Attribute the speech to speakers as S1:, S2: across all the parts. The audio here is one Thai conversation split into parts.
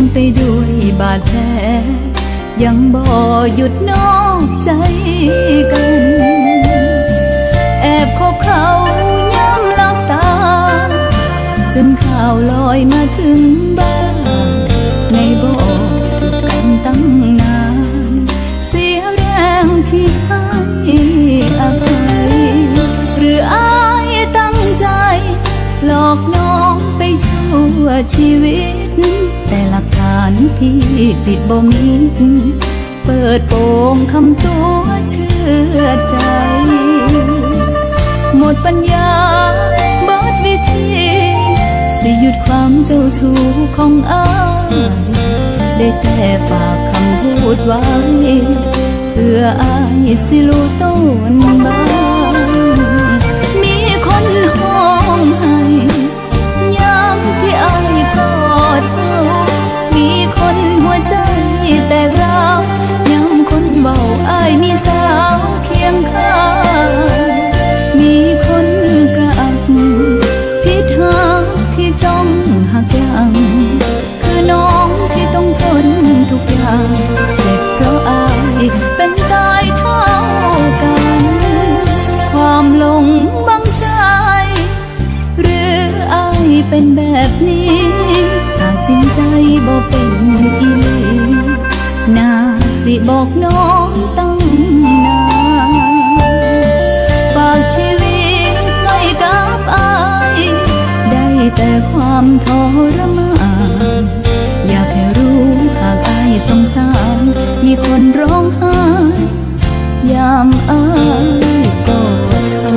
S1: มไปด้วยบาดแผลยังบ่หยุดนอกใจกันแอบคบเขาย้ำลับตาจนข่าวลอยมาถึงบ้านในบอกจบกันตั้งนานเสียแรงที่ให้อภัยหรืออายตั้งใจหลอกน้องไปชั่วชีวิตแต่หลักฐานที่ติดบ่มีเปิดโปงคำตัวเชื่อใจหมดปัญญาเบิดวิธีสิหยุดความเจ้าชู้ของอายได้แต่ฝากคำพูดไว้เพื่ออายสิรู้ต้นบ้างมีคนห้องให้ยามที่อายกอดเขามีคนหัวใจแตกร้าวย้ำคนเบาอายมีสาวเคียงข้างมีคนกระอักพิษหักที่จ้องหักยังคือน้องที่ต้องทนทุกอย่างเจ็บเพราะอายเป็นตายเท่ากันความหลงบังใจหรืออายเป็นแบบนี้หากจริงใจบ่เป็นอีหลีน่าสิบอกน้องตั้งนานฝากชีวิตไว้กับอายได้แต่ความทรมานอยากให้รู้หากอายสงสารมีคนร้องไห้ยามอายกอดเขา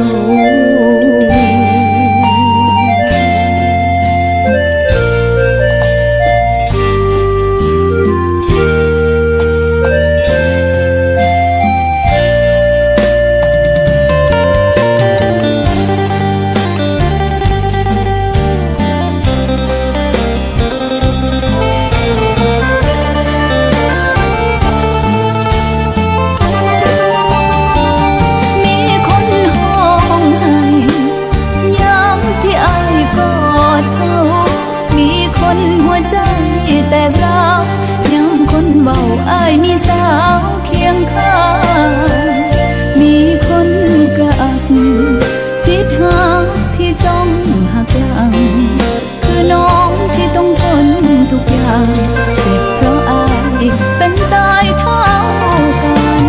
S1: แต่เรายังคนเบาอายมีสาวเคียงข้างมีคนกระอักพิษหักที่จ้องหักหลังคือน้องที่ต้องทนทุกอย่างเจ็บเพราะอายเป็นตายเท่ากัน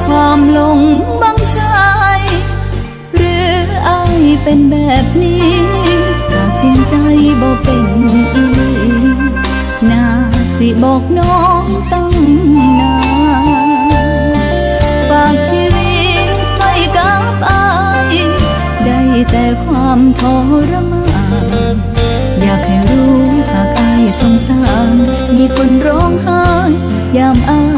S1: ความหลงบังใจหรืออายเป็นแบบนี้หากจริงใจบ่เป็นอีหลีน่าสิบอกน้องตั้งนานฝากชีวิตไว้กับอายได้แต่ความทรมานอยากให้รู้หากอายสงสารมีคนร้องไห้ยามอาย